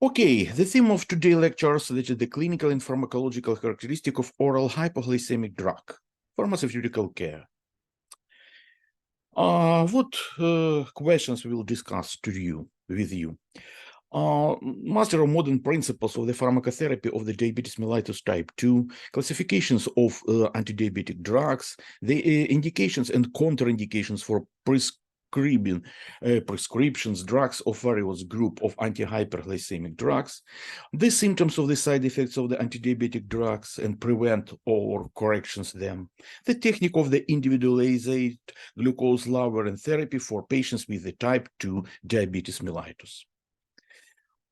Okay, the theme of today's lectures, that is the clinical and pharmacological characteristic of oral hypoglycemic drug, pharmaceutical care. What questions we will discuss with you? Master of modern principles of the pharmacotherapy of the diabetes mellitus type 2, classifications of anti-diabetic drugs, the indications and contraindications for prescriptions, drugs of various group of anti-hyperglycemic drugs, the symptoms of the side effects of the anti-diabetic drugs and prevent or corrections them, the technique of the individualized glucose-lowering therapy for patients with the type 2 diabetes mellitus.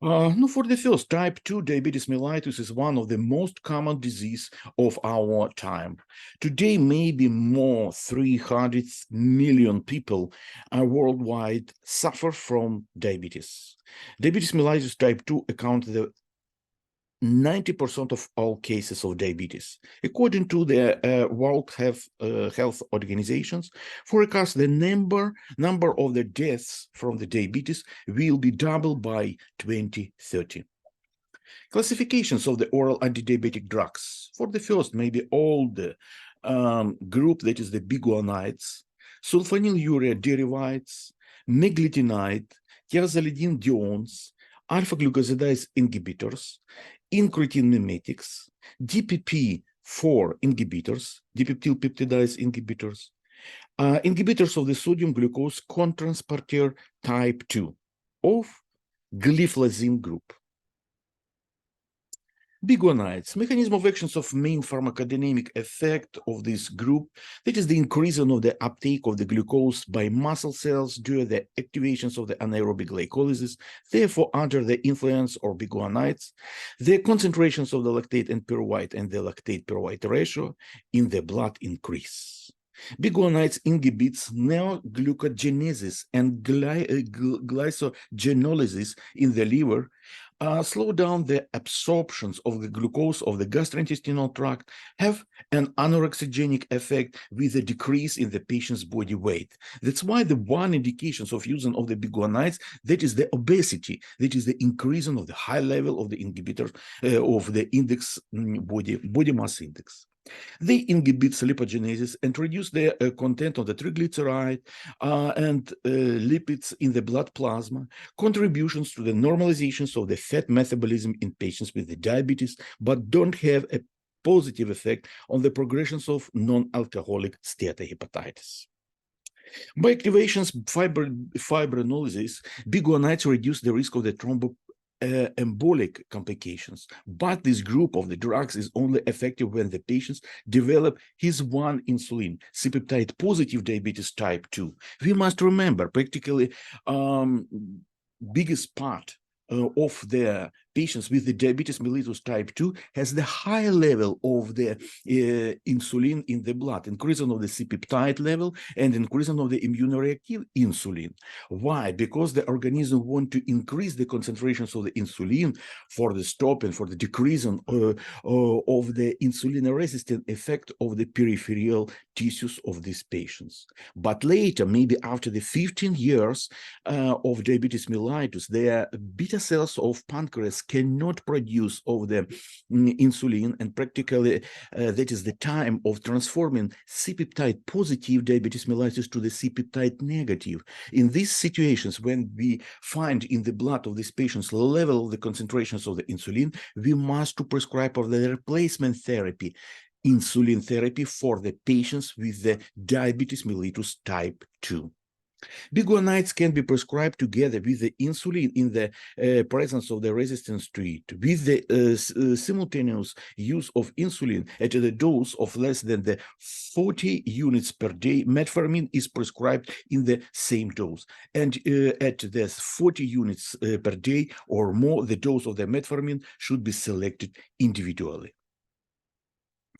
For the first, type 2 diabetes mellitus is one of the most common disease of our time. Today, maybe more 300 million people worldwide suffer from diabetes. Diabetes mellitus type 2 accounts the 90% of all cases of diabetes. According to the World Health Organizations, forecast the number of the deaths from the diabetes will be doubled by 2030. Classifications of the oral anti-diabetic drugs. For the first, maybe all the group, that is the biguanides, sulfonylurea derivates, meglitinides, tirzolidine-diones, alpha-glucosidase inhibitors, incretin mimetics, DPP-4 inhibitors, diphthenyl peptidase inhibitors, inhibitors of the sodium glucose cotransporter type 2 of gliflozin group. Biguanides, mechanism of actions of main pharmacodynamic effect of this group, that is the increasing of the uptake of the glucose by muscle cells due to the activations of the anaerobic glycolysis. Therefore, under the influence of biguanides, the concentrations of the lactate and pyruvate and the lactate-pyruvate ratio in the blood increase. Biguanides inhibits neoglucogenesis and glycogenolysis in the liver, slow down the absorptions of the glucose of the gastrointestinal tract, have an anorexigenic effect with a decrease in the patient's body weight. That's why the one indications of using of the biguanides, that is the obesity, that is the increasing of the high level of the inhibitor of the index body mass index. They inhibit lipogenesis and reduce the content of the triglyceride and lipids in the blood plasma, contributions to the normalizations of the fat metabolism in patients with the diabetes, but don't have a positive effect on the progressions of non-alcoholic steatohepatitis. By activations fibrinolysis, biguanides reduce the risk of the embolic complications, but this group of the drugs is only effective when the patients develop his one insulin, C-peptide positive diabetes type 2. We must remember practically biggest part of the patients with the diabetes mellitus type 2 has the high level of the insulin in the blood, increasing of the C-peptide level and increasing of the immunoreactive insulin. Why? Because the organism wants to increase the concentrations of the insulin for the stopping, for the decreasing of the insulin-resistant effect of the peripheral tissues of these patients. But later, maybe after the 15 years of diabetes mellitus, the beta cells of pancreas cannot produce of the insulin, and practically that is the time of transforming C-peptide positive diabetes mellitus to the C-peptide negative. In these situations, when we find in the blood of these patients level of the concentrations of the insulin, we must to prescribe of the replacement therapy, insulin therapy for the patients with the diabetes mellitus type 2. Biguanides can be prescribed together with the insulin in the presence of the resistance to it. With the simultaneous use of insulin at a dose of less than the 40 units per day, metformin is prescribed in the same dose. And at the 40 units per day or more, the dose of the metformin should be selected individually.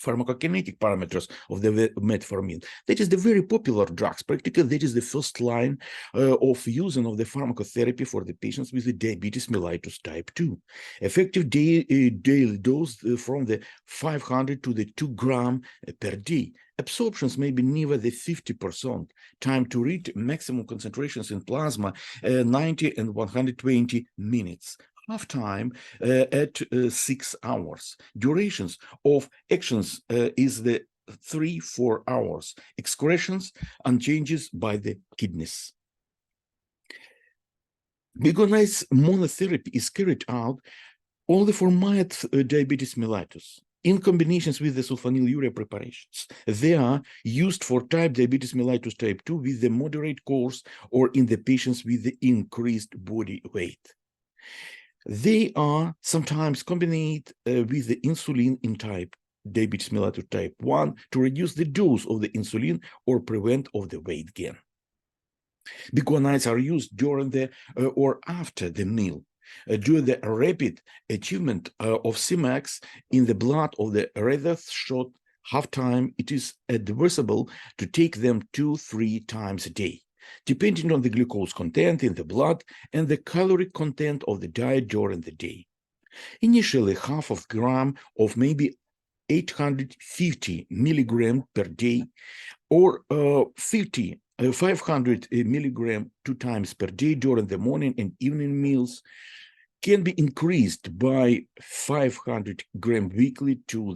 Pharmacokinetic parameters of the metformin. That is the very popular drugs. Practically, that is the first line of using of the pharmacotherapy for the patients with the diabetes mellitus type 2. Effective daily dose from the 500 to the 2 gram per day. Absorptions may be near the 50%. Time to reach maximum concentrations in plasma, 90 and 120 minutes. half time at 6 hours. Durations of actions is the 3-4 hours. Excretions unchanges by the kidneys. Biguanide monotherapy is carried out only for mild diabetes mellitus in combinations with the sulfonylurea preparations. They are used for type diabetes mellitus type 2 with the moderate course or in the patients with the increased body weight. They are sometimes combined with the insulin in type diabetes mellitus type 1 to reduce the dose of the insulin or prevent of the weight gain. Biguanides are used during the or after the meal. During the rapid achievement of Cmax in the blood of the rather short half-time, it is advisable to take them 2-3 times a day, depending on the glucose content in the blood and the calorie content of the diet during the day. Initially, half of gram of maybe 850 milligram per day or 500 milligram 2 times per day during the morning and evening meals can be increased by 500 gram weekly to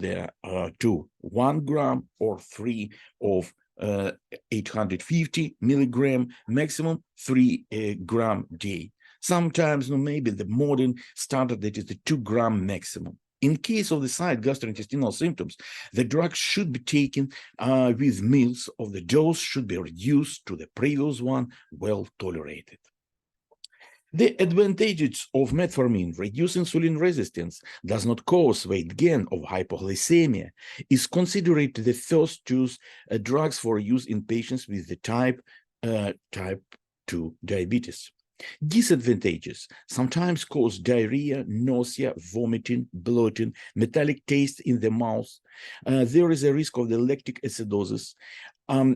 1 gram or 3 of 850 milligram, maximum 3 gram day. Sometimes maybe the modern standard that is the 2 gram maximum. In case of the side gastrointestinal symptoms, the drug should be taken with meals of the dose should be reduced to the previous one, well tolerated. The advantages of metformin, reduce insulin resistance, does not cause weight gain of hypoglycemia, is considered the first choice drugs for use in patients with the type 2 diabetes. Disadvantages sometimes cause diarrhea, nausea, vomiting, bloating, metallic taste in the mouth. There is a risk of the lactic acidosis,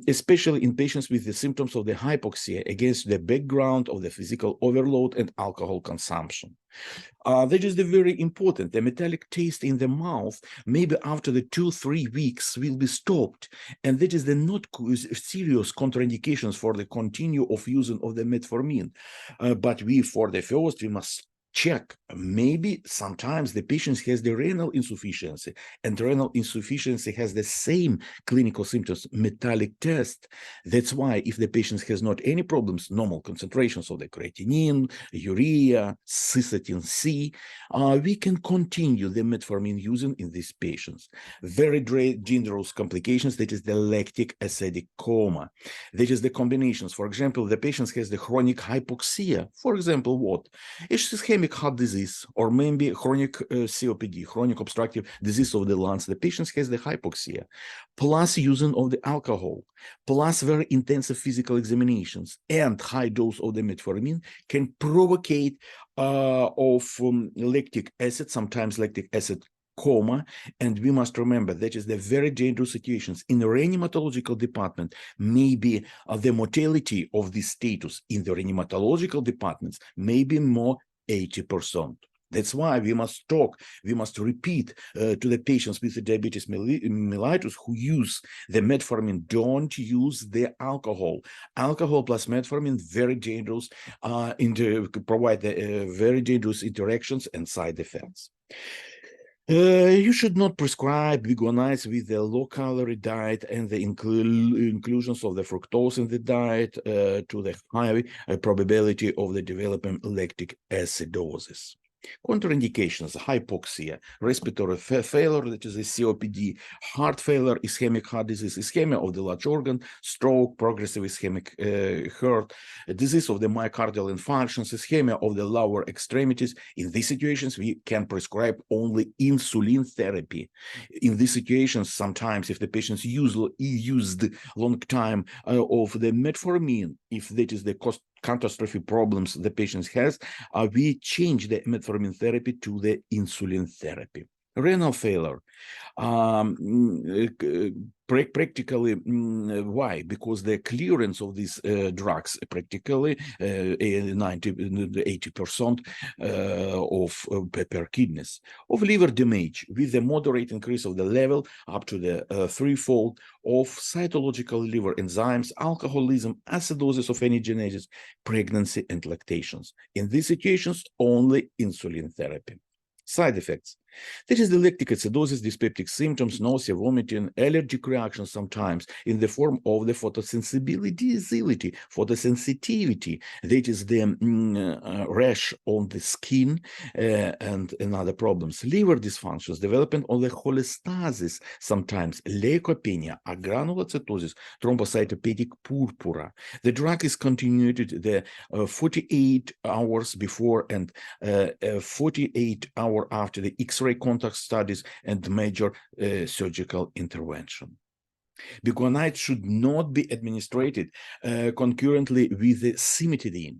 especially in patients with the symptoms of the hypoxia against the background of the physical overload and alcohol consumption. That is the very important. The metallic taste in the mouth, maybe after the 2-3 weeks, will be stopped, and that is the not serious contraindications for the continue of using of the metformin. But for the first, we must check. Maybe sometimes the patient has the renal insufficiency, and renal insufficiency has the same clinical symptoms, metallic test. That's why if the patient has not any problems, normal concentrations of the creatinine, urea, cystatin C, we can continue the metformin using in these patients. Very dangerous complications, that is the lactic acidic coma. That is the combinations. For example, the patient has the chronic hypoxia. For example, what? Ischemic heart disease, or maybe chronic COPD, chronic obstructive disease of the lungs. The patient has the hypoxia, plus using of the alcohol, plus very intensive physical examinations and high dose of the metformin can provocate lactic acid, sometimes lactic acid coma, and we must remember that is the very dangerous situations. In the reanimatological department, maybe the mortality of this status in the reanimatological departments may be more 80%. That's why we must repeat to the patients with the diabetes mellitus who use the metformin, don't use the alcohol. Alcohol plus metformin, very dangerous, provide very dangerous interactions and side effects. You should not prescribe biguanides with a low-calorie diet and the inclusions of the fructose in the diet to the high probability of the developing lactic acidosis. Contraindications: hypoxia, respiratory failure, that is a COPD, heart failure, ischemic heart disease, ischemia of the large organ, stroke, progressive ischemic heart, disease of the myocardial infarctions, ischemia of the lower extremities. In these situations, we can prescribe only insulin therapy. In these situations, sometimes if the patients used long time of the metformin, if that is the catastrophic problems the patient has, we change the metformin therapy to the insulin therapy. renal failure. Practically, why? Because the clearance of these drugs practically 80% of per kidneys, of liver damage with a moderate increase of the level up to the threefold of cytological liver enzymes, alcoholism, acidosis of any genesis, pregnancy, and lactations. In these situations, only insulin therapy. Side effects. There is the lactic acidosis, dyspeptic symptoms, nausea, vomiting, allergic reactions sometimes in the form of the photosensitivity, photosensitivity. That is the rash on the skin and other problems. Liver dysfunctions, development of the cholestasis sometimes, leukopenia, agranulocytosis, thrombocytopenic purpura. The drug is continued the 48 hours before and 48 hours after the X-ray contact studies and major surgical intervention. Biguanide should not be administered concurrently with the cimetidine,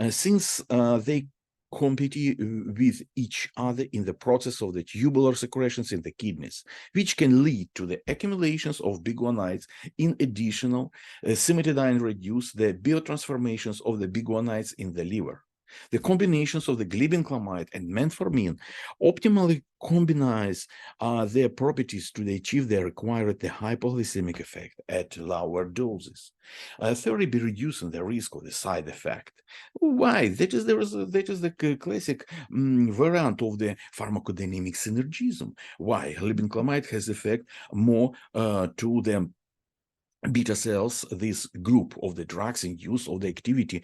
since they compete with each other in the process of the tubular secretions in the kidneys, which can lead to the accumulations of biguanides. In addition, cimetidine reduce the biotransformations of the biguanides in the liver. The combinations of the glibenclamide and metformin optimally combines their properties to achieve the required hypoglycemic effect at lower doses. Therapy reducing the risk of the side effect. Why? That is the classic variant of the pharmacodynamic synergism. Why? Glibenclamide has effect more to the beta cells, this group of the drugs in use of the activity,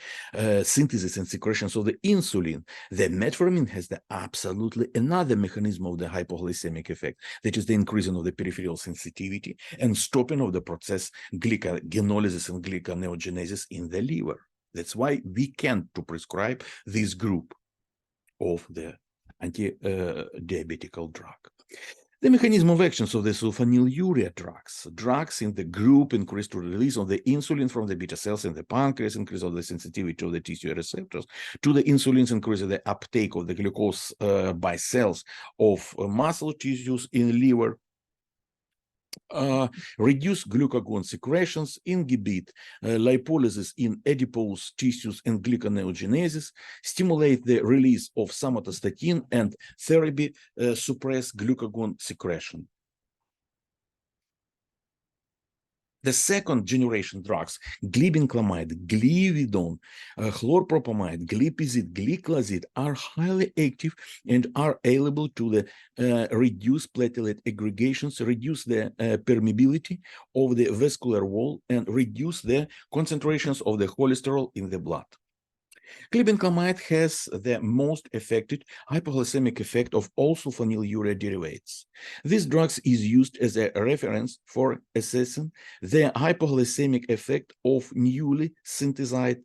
synthesis and secretions of the insulin. The metformin has the absolutely another mechanism of the hypoglycemic effect, that is the increasing of the peripheral sensitivity and stopping of the process glycogenolysis and glyconeogenesis in the liver. That's why we can to prescribe this group of the anti-diabetical drug. The mechanism of actions of the sulfonylurea drugs in the group increase the release of the insulin from the beta cells in the pancreas, increase of the sensitivity of the tissue receptors to the insulins, increase the uptake of the glucose by cells of muscle tissues in liver, reduce glucagon secretions, inhibit lipolysis in adipose tissues and glyconeogenesis, stimulate the release of somatostatin, and therapy suppress glucagon secretion. The second generation drugs, glibenclamide, glividone, chlorpropamide, glipizide, gliclazide, are highly active and are able to reduce platelet aggregations, reduce the permeability of the vascular wall, and reduce the concentrations of the cholesterol in the blood. Glibenclamide has the most effective hypoglycemic effect of all sulfonylurea derivatives. This drug is used as a reference for assessing the hypoglycemic effect of newly synthesized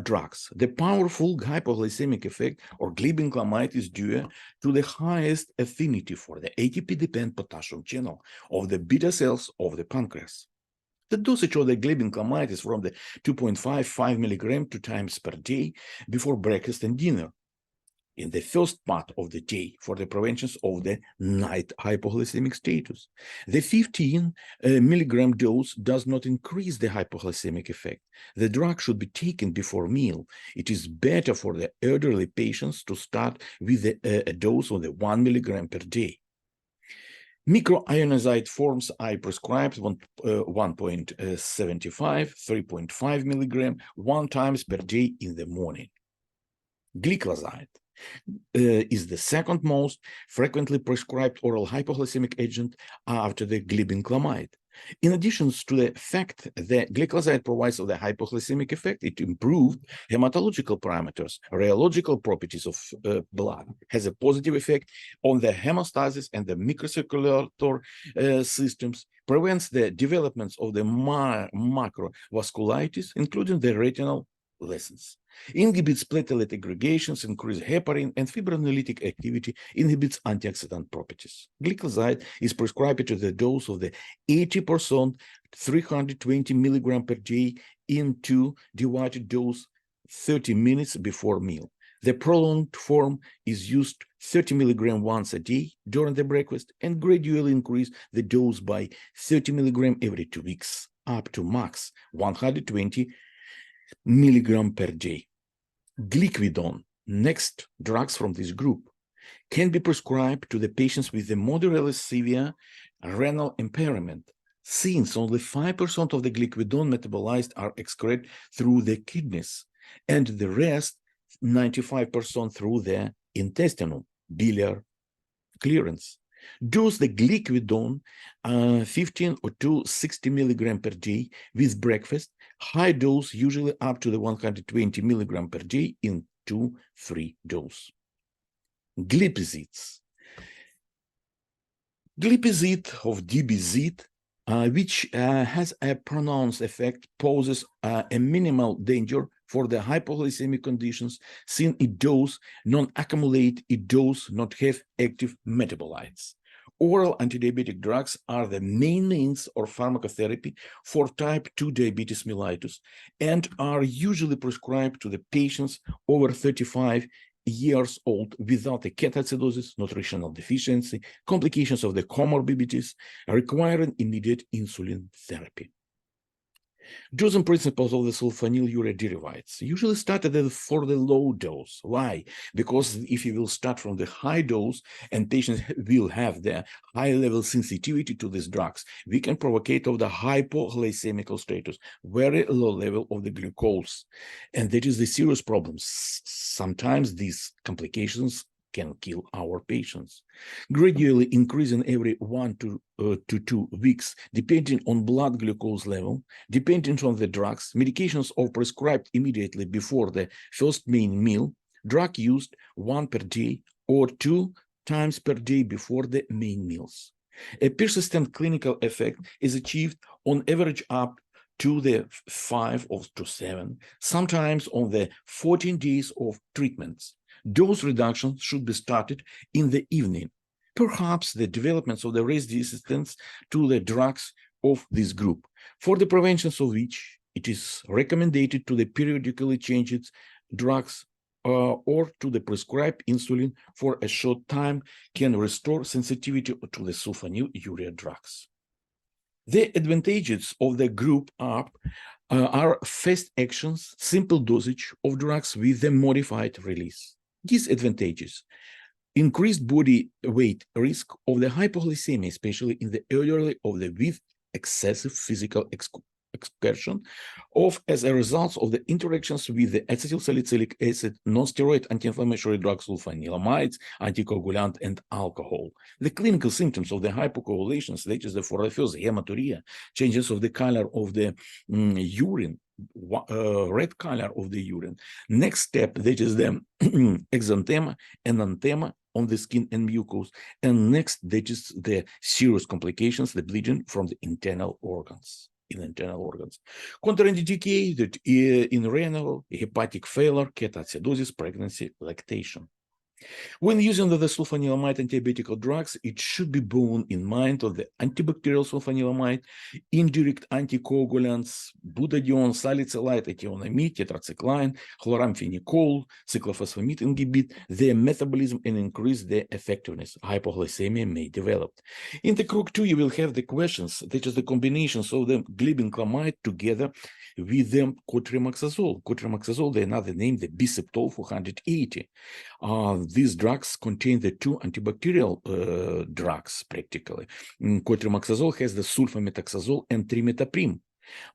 drugs. The powerful hypoglycemic effect of glibenclamide is due to the highest affinity for the ATP-dependent potassium channel of the beta cells of the pancreas. The dosage of the glibenclamide is from the 2.5 milligram 2 times per day before breakfast and dinner in the first part of the day for the prevention of the night hypoglycemic status. The 15 milligram dose does not increase the hypoglycemic effect. The drug should be taken before meal. It is better for the elderly patients to start with a dose of the 1 milligram per day. Microionized forms I prescribed 1.75, 3.5 milligram 1 times per day in the morning. Gliclazide is the second most frequently prescribed oral hypoglycemic agent after the glibenclamide. In addition to the fact that gliclazide provides the hypoglycemic effect, it improved hematological parameters, rheological properties of blood, has a positive effect on the hemostasis and the microcirculatory systems, prevents the developments of the macrovasculitis, including the retinal lessons, inhibits platelet aggregations, increases heparin and fibrinolytic activity, inhibits antioxidant properties. Gliclazide is prescribed to the dose of the 80%, 320 milligram per day into divided dose 30 minutes before meal. The prolonged form is used 30 milligram once a day during the breakfast, and gradually increase the dose by 30 milligram every 2 weeks, up to max 120 milligram per day. Glyquidone, next drugs from this group, can be prescribed to the patients with a moderately severe renal impairment, since only 5% of the glyquidone metabolized are excreted through the kidneys, and the rest, 95%, through the intestinal biliary clearance. Dose the glyquidone 15 or to 60 milligram per day with breakfast, high dose usually up to the 120 milligram per day in 2-3 doses. Glipizide of DBZ, which has a pronounced effect, poses a minimal danger for the hypoglycemic conditions, since it does not accumulate, it does not have active metabolites. Oral antidiabetic drugs are the main means of pharmacotherapy for type 2 diabetes mellitus and are usually prescribed to the patients over 35 years old without a ketoacidosis, nutritional deficiency, complications of the comorbidities requiring immediate insulin therapy. Dosing principles of the sulfonylurea derivatives usually started for the low dose. Why? Because if you will start from the high dose and patients will have the high level sensitivity to these drugs, we can provocate of the hypoglycemic status, very low level of the glucose. And that is the serious problem. Sometimes these complications can kill our patients. Gradually increasing every 1 to 2 weeks, depending on blood glucose level, depending on the drugs, medications are prescribed immediately before the first main meal, drug used 1 per day or 2 times per day before the main meals. A persistent clinical effect is achieved on average up to the 5 or to 7, sometimes on the 14 days of treatments. Dose reduction should be started in the evening. Perhaps the developments of the resistance to the drugs of this group, for the prevention of which it is recommended to the periodically changed drugs or to the prescribed insulin for a short time can restore sensitivity to the sulfonylurea drugs. The advantages of the group are fast actions, simple dosage of drugs with a modified release. Disadvantages: increased body weight risk of the hypoglycemia, especially in the elderly of the with excessive physical exertion, as a result of the interactions with the acetylsalicylic acid, non-steroid anti-inflammatory drugs, sulfonylamides, anticoagulant, and alcohol. The clinical symptoms of the hypocoagulation, that is for the first hematuria, changes of the color of the urine, red color of the urine. Next step, that is the exanthema and anthema on the skin and mucus. And next, that is the serious complications, the bleeding from the internal organs. Contraindicated in renal, hepatic failure, ketoacidosis, pregnancy, lactation. When using the sulfonylamide antibiotic drugs, it should be borne in mind of the antibacterial sulfonylamide, indirect anticoagulants, butadiene, salicylate, ethionamide, tetracycline, chloramphenicol, cyclophosphamide inhibit their metabolism and increase their effectiveness. Hypoglycemia may develop. In the CROC 2, you will have the questions, that is the combinations of the glibenclamide together with the cotrimoxazole. Cotrimoxazole, the another name, the Biceptol 480. These drugs contain the two antibacterial drugs, practically. Cotrimoxazole has the sulfamethoxazole and trimethoprim.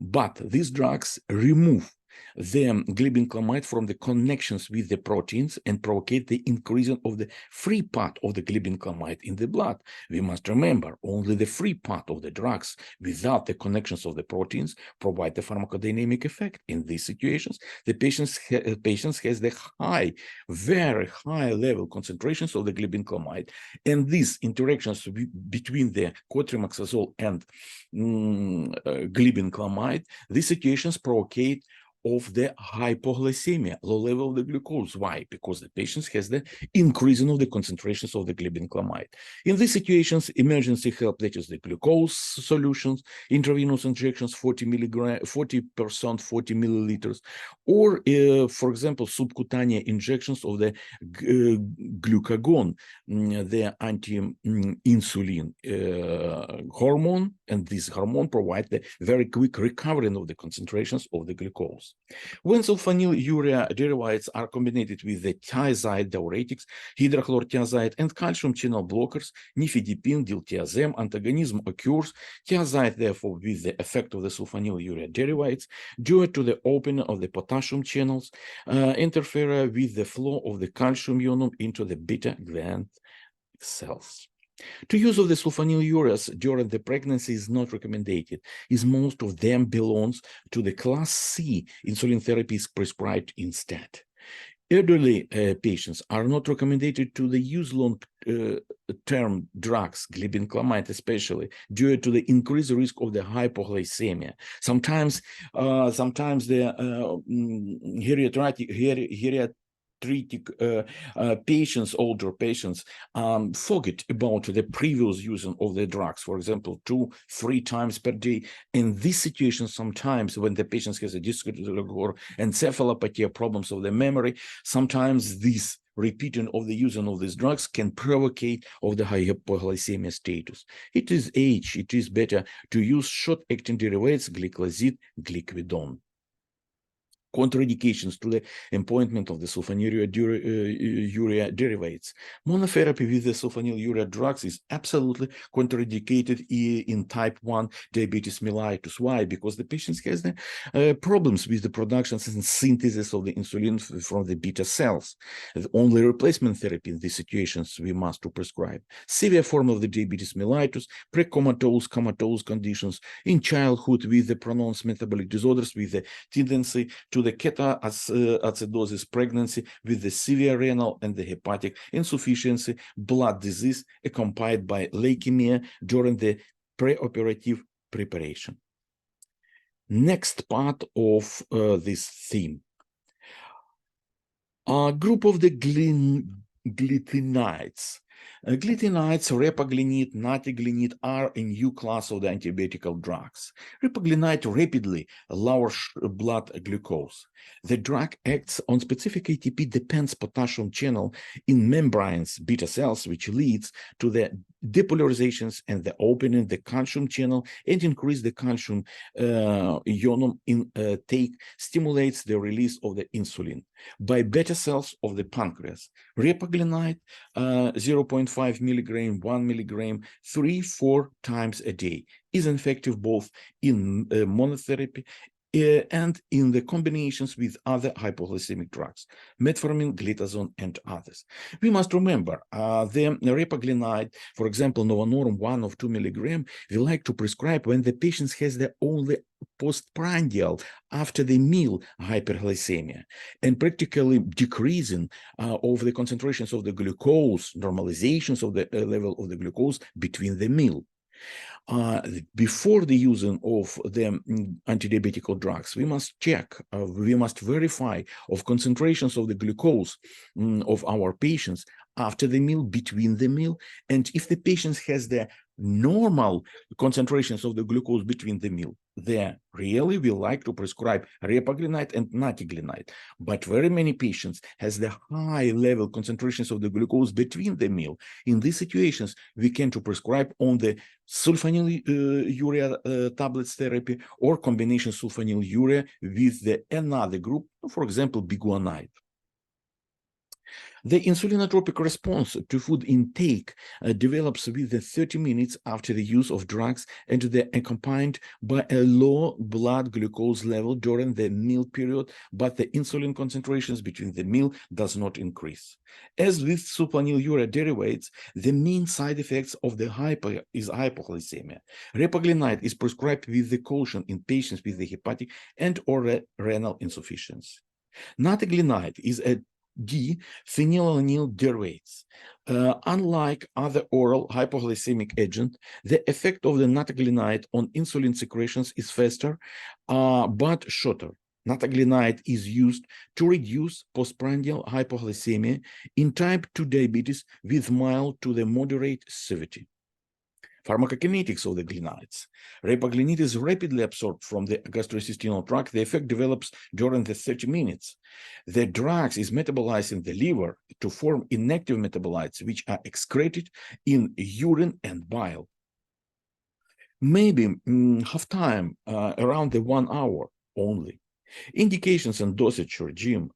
But these drugs remove the glibenclamide from the connections with the proteins and provocate the increasing of the free part of the glibenclamide in the blood. We must remember, only the free part of the drugs without the connections of the proteins provide the pharmacodynamic effect. In these situations, the patients has the very high level concentrations of the glibenclamide, and these interactions between the cotrimoxazole and glibenclamide, these situations provocate of the hypoglycemia, low level of the glucose. Why? Because the patient has the increasing of the concentrations of the glibenclamide. In these situations, emergency help, that is the glucose solutions, intravenous injections, 40%, 40 milliliters, or, for example, subcutaneous injections of the glucagon, the anti-insulin hormone, and this hormone provides the very quick recovery of the concentrations of the glucose. When sulfonylurea derivatives are combined with the thiazide diuretics, hydrochlorothiazide, and calcium channel blockers, nifedipine, diltiazem, antagonism occurs. Thiazide, therefore, with the effect of the sulfonylurea derivatives, due to the opening of the potassium channels, interfere with the flow of the calcium ion into the beta gland cells. To use of the sulfonylureas during the pregnancy is not recommended, as most of them belongs to the class C. Insulin therapy is prescribed instead. Elderly patients are not recommended to the use long-term drugs, glibenclamide especially, due to the increased risk of the hypoglycemia. Sometimes the geriatric patients, older patients, forget about the previous using of the drugs, for example, 2-3 times per day. In this situation, sometimes when the patient has a dysregulation or encephalopathy, problems of the memory, sometimes this repeating of the using of these drugs can provocate of the hypoglycemia status. It is age, it is better to use short-acting derivatives, gliclazide, gliclazide. Contraindications to the employment of the sulfonylurea derivatives. Monotherapy with the sulfonylurea drugs is absolutely contraindicated in type 1 diabetes mellitus. Why? Because the patient has the problems with the production and synthesis of the insulin from the beta cells. Only replacement therapy in these situations we must prescribe. Severe form of the diabetes mellitus, precomatose, comatose conditions in childhood with the pronounced metabolic disorders with the tendency to the ketoacidosis, pregnancy with the severe renal and the hepatic insufficiency, blood disease accompanied by leukemia during the preoperative preparation. Next part of this theme. A group of the glitinides. Glitinides, repaglinide, natiglinide are a new class of the antibiotic drugs. Repaglinide rapidly lowers blood glucose. The drug acts on specific ATP-dependent potassium channel in membranes, beta cells, which leads to the depolarizations and the opening the calcium channel and increase the calcium ion intake, stimulates the release of the insulin by beta cells of the pancreas. Repaglinide 0.5 milligram, 1 milligram, 3-4 times a day is effective both in monotherapy and in the combinations with other hypoglycemic drugs, metformin, glitazone, and others. We must remember the repaglinide, for example, Novanorm 1 or 2 milligram, we like to prescribe when the patient has the only postprandial after the meal hyperglycemia and practically decreasing of the concentrations of the glucose, normalizations of the level of the glucose between the meal. Before the using of the antidiabetic drugs, we must check, we must verify of concentrations of the glucose of our patients after the meal, between the meal, and if the patient has the normal concentrations of the glucose between the meal, there really we like to prescribe repaglinide and natiglinide. But very many patients has the high level concentrations of the glucose between the meal. In these situations, we can to prescribe on the sulfonylurea tablets therapy or combination sulfonylurea with the another group, for example, biguanide. The insulinotropic response to food intake develops within 30 minutes after the use of drugs and accompanied by a low blood glucose level during the meal period, but the insulin concentrations between the meal does not increase. As with sulfonylurea derivatives, the main side effects of the is hypoglycemia. Repaglinide is prescribed with the caution in patients with the hepatic and or renal insufficiency. Natiglinide is a D-phenylalanine derivatives. Unlike other oral hypoglycemic agents, the effect of the natiglinide on insulin secretions is faster but shorter. Nataglinide is used to reduce postprandial hypoglycemia in type 2 diabetes with mild to the moderate severity. Pharmacokinetics of the glinides. Repaglinide is rapidly absorbed from the gastrointestinal tract. The effect develops during the 30 minutes. The drug is metabolized in the liver to form inactive metabolites, which are excreted in urine and bile. Maybe half time, around the 1 hour only. Indications and dosage regime.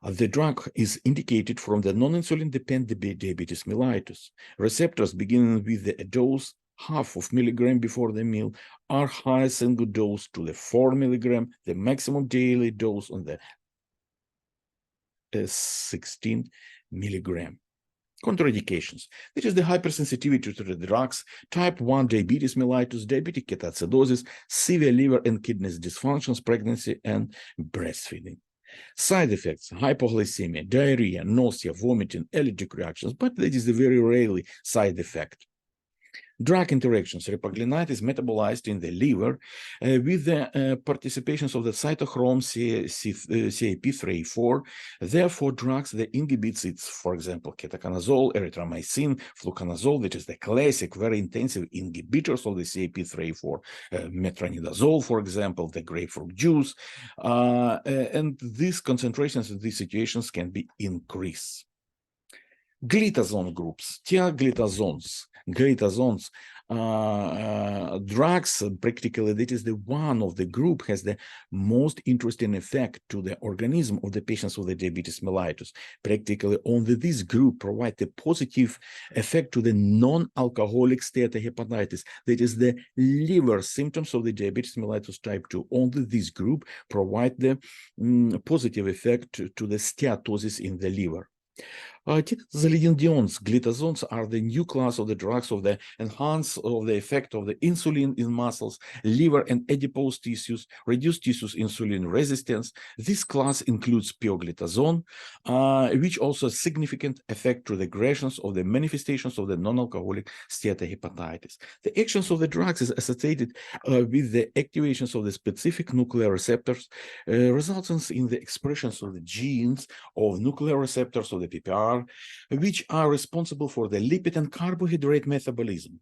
The drug is indicated from the non-insulin dependent diabetes mellitus. Receptors beginning with the dose half of milligram before the meal are high single dose to the 4 milligram, the maximum daily dose on the 16 milligram. Contraindications. This is the hypersensitivity to the drugs, type 1 diabetes mellitus, diabetic ketoacidosis, severe liver and kidney dysfunctions, pregnancy, and breastfeeding. Side effects: hypoglycemia, diarrhea, nausea, vomiting, allergic reactions, but that is a very rarely side effect. Drug interactions. Repaglinide is metabolized in the liver with the participations of the cytochrome CYP3A4. Therefore, drugs that inhibits it, for example, ketoconazole, erythromycin, fluconazole, which is the classic, very intensive inhibitors of the CYP3A4, metronidazole, for example, the grapefruit juice, and these concentrations in these situations can be increased. Glitazone groups, tiaglitazones, drugs, practically that is the one of the group has the most interesting effect to the organism of the patients with the diabetes mellitus. Practically only this group provide the positive effect to the non-alcoholic steatohepatitis, that is the liver symptoms of the diabetes mellitus type 2. Only this group provide the positive effect to the steatosis in the liver. Zolidindiones, glitazones are the new class of the drugs of the enhance of the effect of the insulin in muscles, liver, and adipose tissues, reduce tissues insulin resistance. This class includes pioglitazone, which also has significant effect to the aggressions of the manifestations of the non-alcoholic steatohepatitis. The actions of the drugs is associated with the activations of the specific nuclear receptors, resulting in the expressions of the genes of nuclear receptors of the PPR, which are responsible for the lipid and carbohydrate metabolism.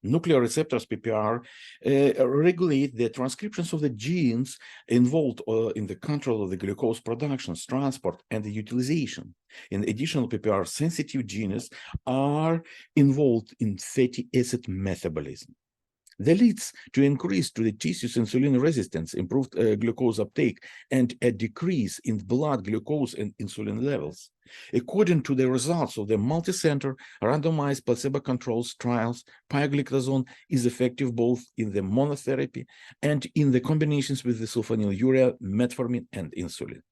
Nuclear receptors, PPR, regulate the transcriptions of the genes involved in the control of the glucose production, transport, and the utilization. In addition, PPR-sensitive genes are involved in fatty acid metabolism. That leads to increase to the tissues insulin resistance, improved glucose uptake, and a decrease in blood glucose and insulin levels. According to the results of the multi-center randomized placebo-controlled trials, pioglitazone is effective both in the monotherapy and in the combinations with the sulfonylurea, metformin, and insulin.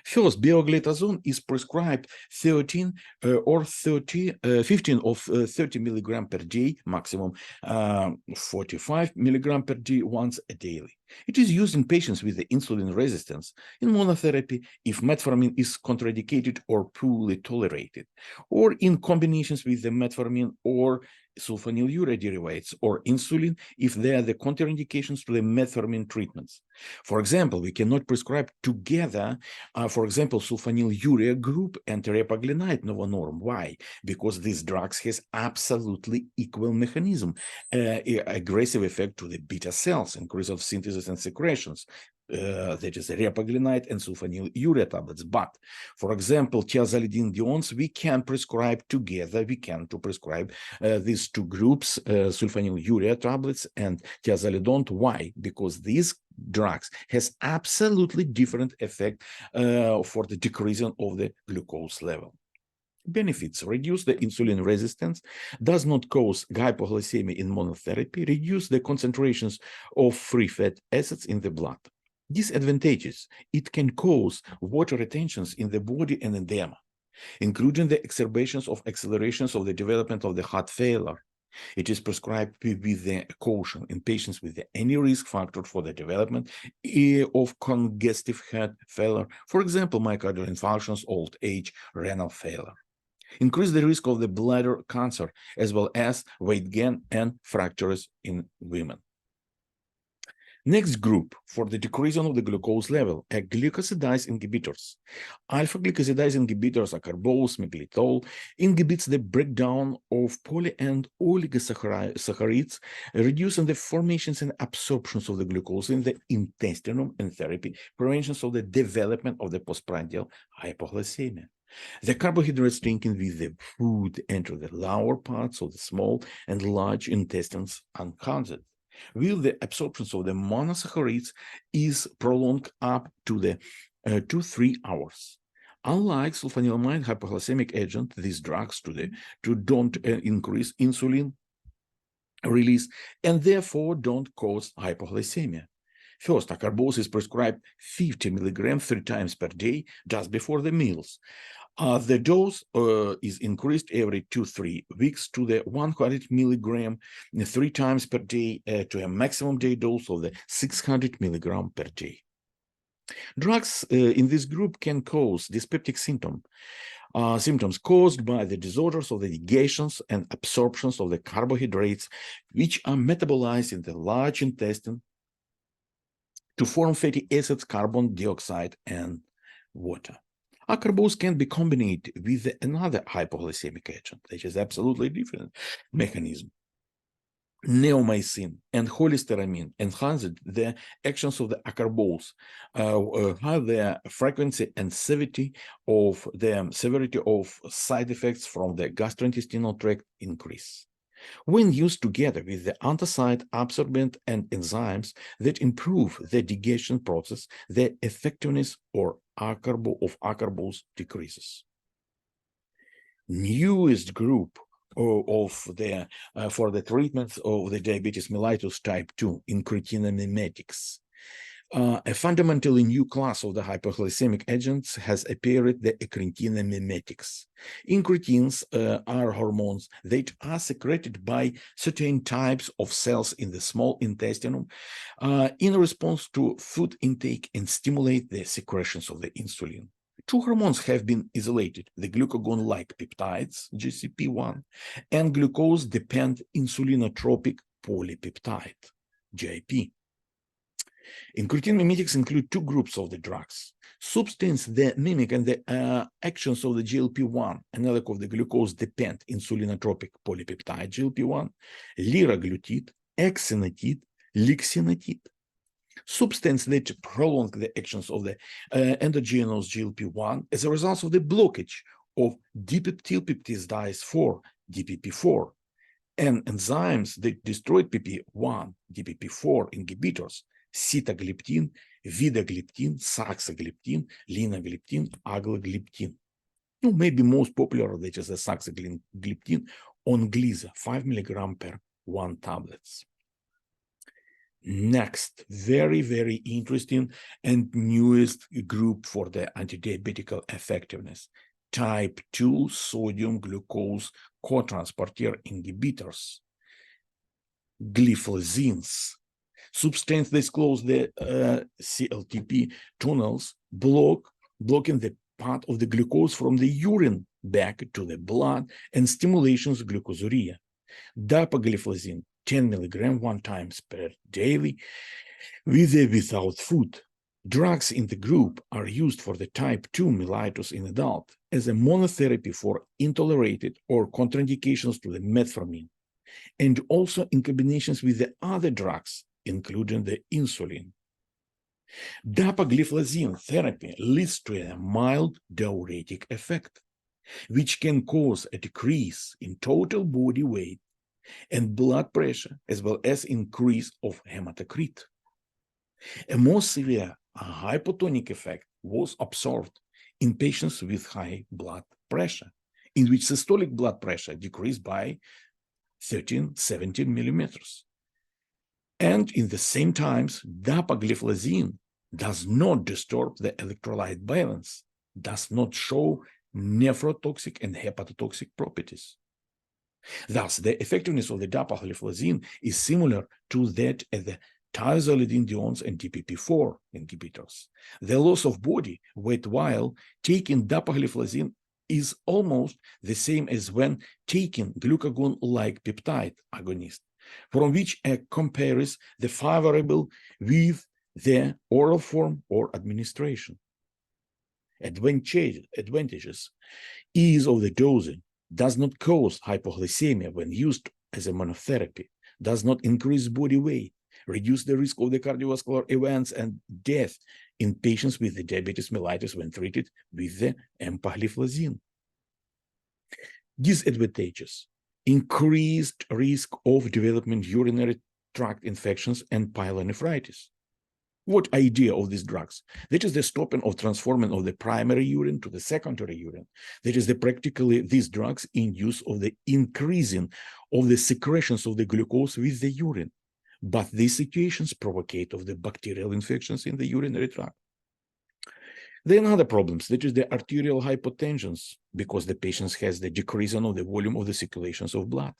First, bioglitazone is prescribed 15 of 30 milligram per day, maximum 45 milligram per day once a daily. It is used in patients with the insulin resistance, in monotherapy if metformin is contraindicated or poorly tolerated, or in combinations with the metformin or sulfonylurea derivatives or insulin if they are the contraindications to the metformin treatments. For example, we cannot prescribe together, for example, sulfonylurea group and repaglinide novanorm. Why? Because these drugs has absolutely equal mechanism, aggressive effect to the beta cells, increase of synthesis and secretions. That is repaglinide and sulfonylurea tablets. But, for example, thiazolidindiones, we can prescribe together, prescribe these two groups, sulfonylurea tablets and thiazolidone. Why? Because these drugs has absolutely different effect for the decreasing of the glucose level. Benefits: reduce the insulin resistance, does not cause hypoglycemia in monotherapy, reduce the concentrations of free fat acids in the blood. Disadvantages: it can cause water retentions in the body and edema, including the exacerbations of accelerations of the development of the heart failure. It is prescribed with the caution in patients with any risk factor for the development of congestive heart failure, for example, myocardial infarctions, old age, renal failure. Increase the risk of the bladder cancer, as well as weight gain and fractures in women. Next group for the decreasing of the glucose level are glucosidase inhibitors. Alpha-glucosidase inhibitors, acarbose, miglytol, inhibits the breakdown of poly and oligosaccharides, reducing the formations and absorptions of the glucose in the intestinum and therapy, preventions of the development of the postprandial hypoglycemia. The carbohydrates taken with the food enter the lower parts of the small and large intestines uncounted, while the absorption of the monosaccharides is prolonged up to the 2-3 hours. Unlike sulfanilamide hypoglycemic agent, these drugs don't increase insulin release and therefore don't cause hypoglycemia. First, acarbose is prescribed 50 milligrams 3 times per day just before the meals. The dose is increased every 2-3 weeks to the 100 milligram 3 times per day to a maximum day dose of the 600 milligram per day. Drugs in this group can cause dyspeptic symptoms caused by the disorders of the digestions and absorptions of the carbohydrates, which are metabolized in the large intestine to form fatty acids, carbon dioxide, and water. Acarbose can be combined with another hypoglycemic agent, which is absolutely different mechanism. Neomycin and cholestyramine enhanced the actions of the acarbose, how the frequency and severity of side effects from the gastrointestinal tract increase. When used together with the antacid, absorbent, and enzymes that improve the digestion process, the effectiveness of acarbose decreases. Newest group for the treatment of the diabetes mellitus type 2, incretin-mimetics. A fundamentally new class of the hypoglycemic agents has appeared, the incretin-mimetics. Incretins are hormones that are secreted by certain types of cells in the small intestine in response to food intake and stimulate the secretions of the insulin. Two hormones have been isolated, the glucagon-like peptides, GCP1, and glucose-dependent insulinotropic polypeptide, GIP. Incretin mimetics include two groups of the drugs: substance that mimic and the actions of the GLP-1, analog of the glucose-dependent insulinotropic polypeptide GLP-1, liraglutide, exenatide, lixisenatide. Substance that prolong the actions of the endogenous GLP-1 as a result of the blockage of dipeptylpeptidase 4, DPP4, and enzymes that destroy PP1, DPP4 inhibitors, sitagliptin, vidagliptin, saxagliptin, linagliptin, aglagliptin. Maybe most popular, that is the saxagliptin on Gliza, 5 milligram per 1 tablets. Next, very, very interesting and newest group for the antidiabetical effectiveness, type 2 sodium glucose cotransporter inhibitors, gliflozins. Substance that close the CLTP tunnels, blocking the part of the glucose from the urine back to the blood and stimulations glucosuria. Dapagliflozin, 10 milligram 1 times per daily, with or without food. Drugs in the group are used for the type 2 mellitus in adult as a monotherapy for intolerated or contraindications to the metformin, and also in combinations with the other drugs, including the insulin. Dapagliflozin therapy leads to a mild diuretic effect, which can cause a decrease in total body weight and blood pressure, as well as increase of hematocrit. A more severe hypotonic effect was observed in patients with high blood pressure, in which systolic blood pressure decreased by 17 millimeters. And in the same times, dapagliflozin does not disturb the electrolyte balance, does not show nephrotoxic and hepatotoxic properties. Thus, the effectiveness of the dapagliflozin is similar to that of the thiazolidinediones and DPP4 inhibitors. The loss of body weight while taking dapagliflozin is almost the same as when taking glucagon-like peptide agonist, from which a compares the favorable with the oral form or administration. Advantages: ease of the dosing, does not cause hypoglycemia when used as a monotherapy, does not increase body weight, reduce the risk of the cardiovascular events and death in patients with the diabetes mellitus when treated with the empagliflozin. Disadvantages: increased risk of developing urinary tract infections and pyelonephritis. What idea of these drugs? That is the stopping of transforming of the primary urine to the secondary urine. That is the practically these drugs induce of the increasing of the secretions of the glucose with the urine. But these situations provocate of the bacterial infections in the urinary tract. Then other problems, that is the arterial hypotensions, because the patient has the decreasing of the volume of the circulations of blood.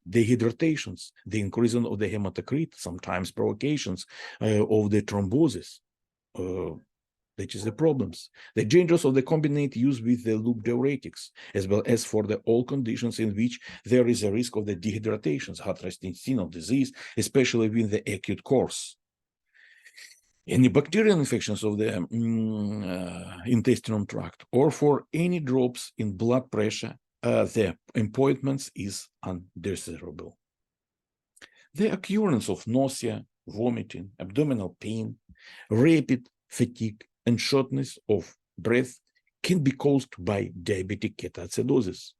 Dehydratations, the increasing of the hematocrit, sometimes provocations of the thrombosis. That is the problems. The dangers of the combinate use with the loop diuretics, as well as for the all conditions in which there is a risk of the dehydratations, gastrointestinal disease, especially with the acute course. Any bacterial infections of the intestinal tract, or for any drops in blood pressure, the appointments is undesirable. The occurrence of nausea, vomiting, abdominal pain, rapid fatigue, and shortness of breath can be caused by diabetic ketoacidosis.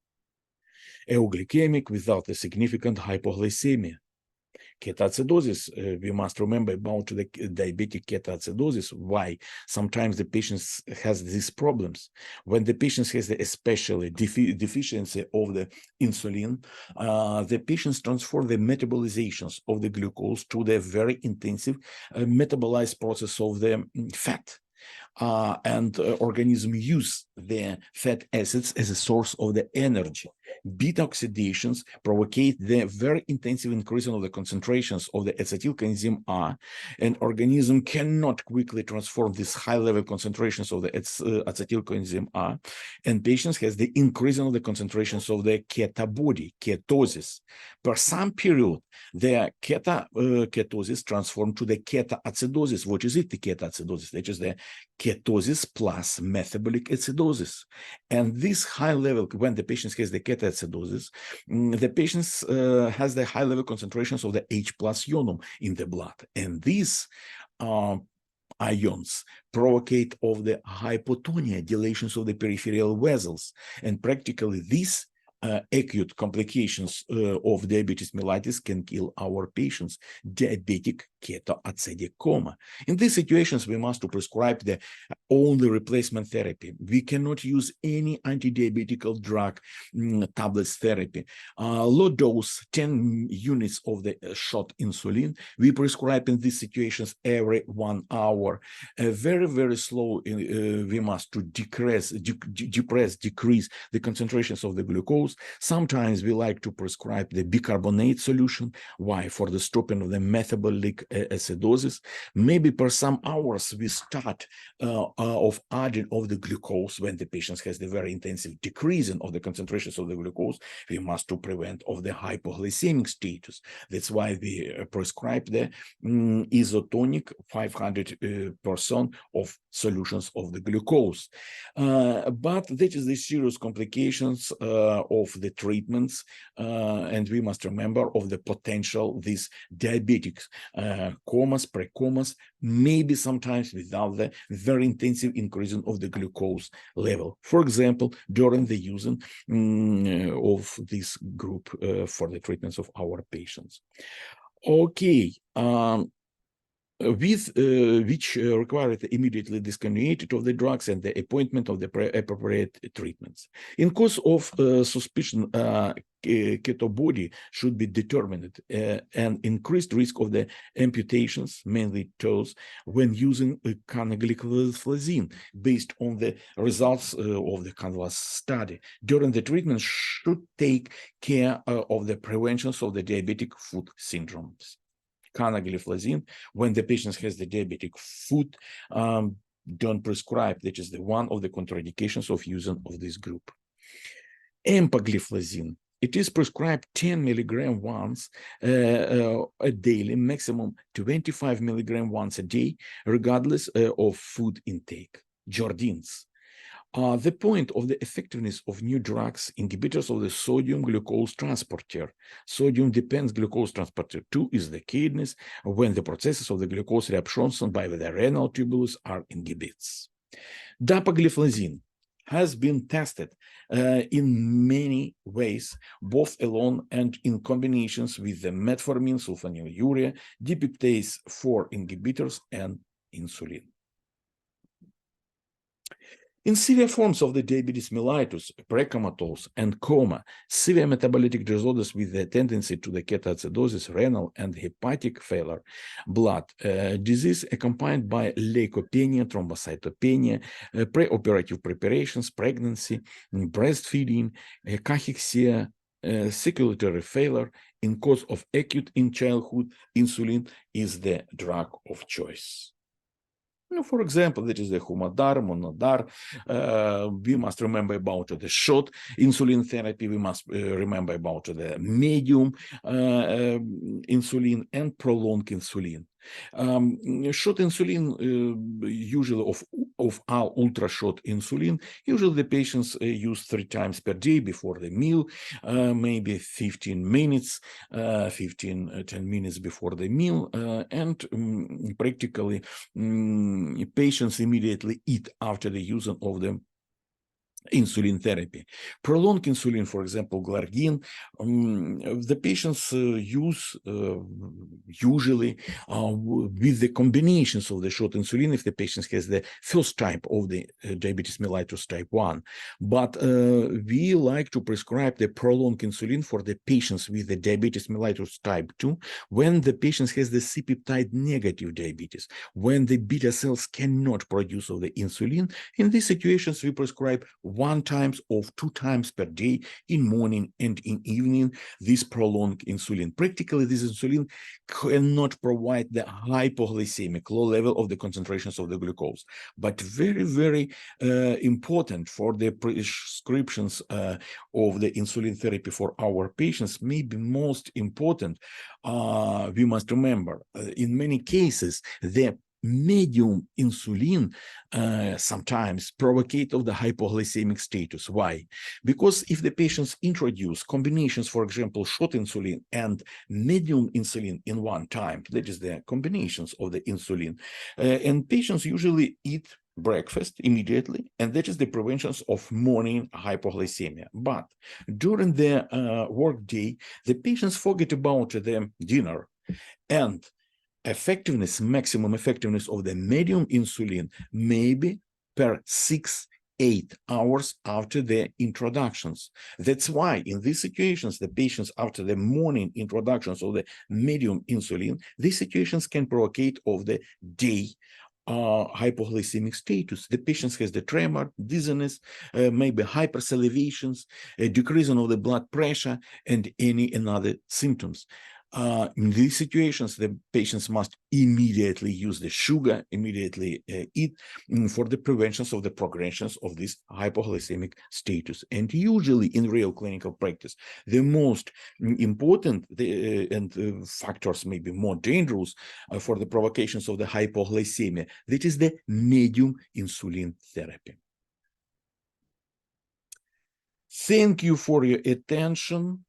Euglycemic without a significant hypoglycemia. Ketoacidosis, we must remember about the diabetic ketoacidosis, why sometimes the patient has these problems. When the patient has especially deficiency of the insulin, the patients transfer the metabolizations of the glucose to the very intensive metabolized process of the fat. And organism use the fat acids as a source of the energy. Beta oxidations provocate the very intensive increasing of the concentrations of the acetyl coenzyme A, and organism cannot quickly transform these high-level concentrations of the acetyl coenzyme A, and patients has the increasing of the concentrations of the body, ketosis. For some period, the ketosis transformed to the ketoacidosis. What is it, the ketoacidosis? That is the ketosis plus metabolic acidosis. And this high level, when the patient has the ketoacidosis, the patient has the high level concentrations of the H plus ionum in the blood. And these ions provocate of the hypotonia, dilations of the peripheral vessels. And practically these acute complications of diabetes mellitus can kill our patients, diabetic ketoacidic coma. In these situations, we must prescribe the only replacement therapy. We cannot use any anti-diabetical drug, tablets therapy. Low dose, 10 units of the shot insulin, we prescribe in these situations every 1 hour. Very, very slow, we must to decrease the concentrations of the glucose. Sometimes we like to prescribe the bicarbonate solution. Why? For the stopping of the metabolic acidosis. Maybe for some hours we start of adding of the glucose when the patient has the very intensive decreasing of the concentrations of the glucose. We must to prevent of the hypoglycemic status. That's why we prescribe the isotonic 500% of solutions of the glucose. But that is the serious complications of the treatments, and we must remember of the potential these diabetics, comas, pre-comas, maybe sometimes without the very intensive increasing of the glucose level. For example, during the using of this group for the treatments of our patients. Okay. With which required immediately discontinuation of the drugs and the appointment of the appropriate treatments. In case of suspicion, keto body should be determined, and increased risk of the amputations, mainly toes, when using canagliflozin, based on the results of the CANVAS study. During the treatment, should take care of the preventions of the diabetic foot syndromes. Canagliflozin, when the patient has the diabetic foot, don't prescribe. That is the one of the contraindications of using of this group. Empagliflozin, It is prescribed 10 milligram once a daily, maximum 25 milligram once a day, regardless of food intake. Jardins. The point of the effectiveness of new drugs, inhibitors of the sodium glucose transporter. Sodium dependent glucose transporter 2 is the kidneys when the processes of the glucose reabsorption by the renal tubulus are inhibited. Dapagliflozin has been tested in many ways, both alone and in combinations with the metformin, sulfonylurea, dipeptase 4 inhibitors, and insulin. In severe forms of the diabetes mellitus, precomatose, and coma, severe metabolic disorders with a tendency to the ketoacidosis, renal and hepatic failure, blood disease accompanied by leukopenia, thrombocytopenia, preoperative preparations, pregnancy, breastfeeding, cachexia, circulatory failure in cause of acute in childhood, insulin is the drug of choice. For example, that is the Humadar, Monodar. We must remember about the short insulin therapy. We must remember about the medium insulin and prolonged insulin. Short insulin, usually of our ultra short insulin, usually the patients use 3 times per day before the meal, maybe 15 minutes, 10 minutes before the meal, and practically patients immediately eat after the use of the insulin therapy. Prolonged insulin, for example, glargine, the patients use usually with the combinations of the short insulin if the patient has the first type of the diabetes mellitus type 1. But we like to prescribe the prolonged insulin for the patients with the diabetes mellitus type 2 when the patient has the C-peptide negative diabetes, when the beta cells cannot produce of the insulin. In these situations, we prescribe 1 times or 2 times per day in morning and in evening this prolonged insulin. Practically, this insulin cannot provide the hypoglycemic, low level of the concentrations of the glucose, but very, very important for the prescriptions of the insulin therapy for our patients, maybe most important. We must remember, in many cases, the medium insulin sometimes provocate of the hypoglycemic status. Why? Because if the patients introduce combinations, for example, short insulin and medium insulin in one time, that is the combinations of the insulin, and patients usually eat breakfast immediately, and that is the preventions of morning hypoglycemia. But during the work day, the patients forget about the dinner, and maximum effectiveness of the medium insulin maybe per 6-8 hours after the introductions. That's why in these situations, the patients after the morning introductions of the medium insulin, these situations can provocate of the day hypoglycemic status. The patient has the tremor, dizziness, maybe hypersalivations, a decrease of the blood pressure, and any another symptoms. In these situations, the patients must immediately use the sugar, immediately eat for the preventions of the progressions of this hypoglycemic status. And usually in real clinical practice, the most important factors may be more dangerous for the provocations of the hypoglycemia, that is the medium insulin therapy. Thank you for your attention.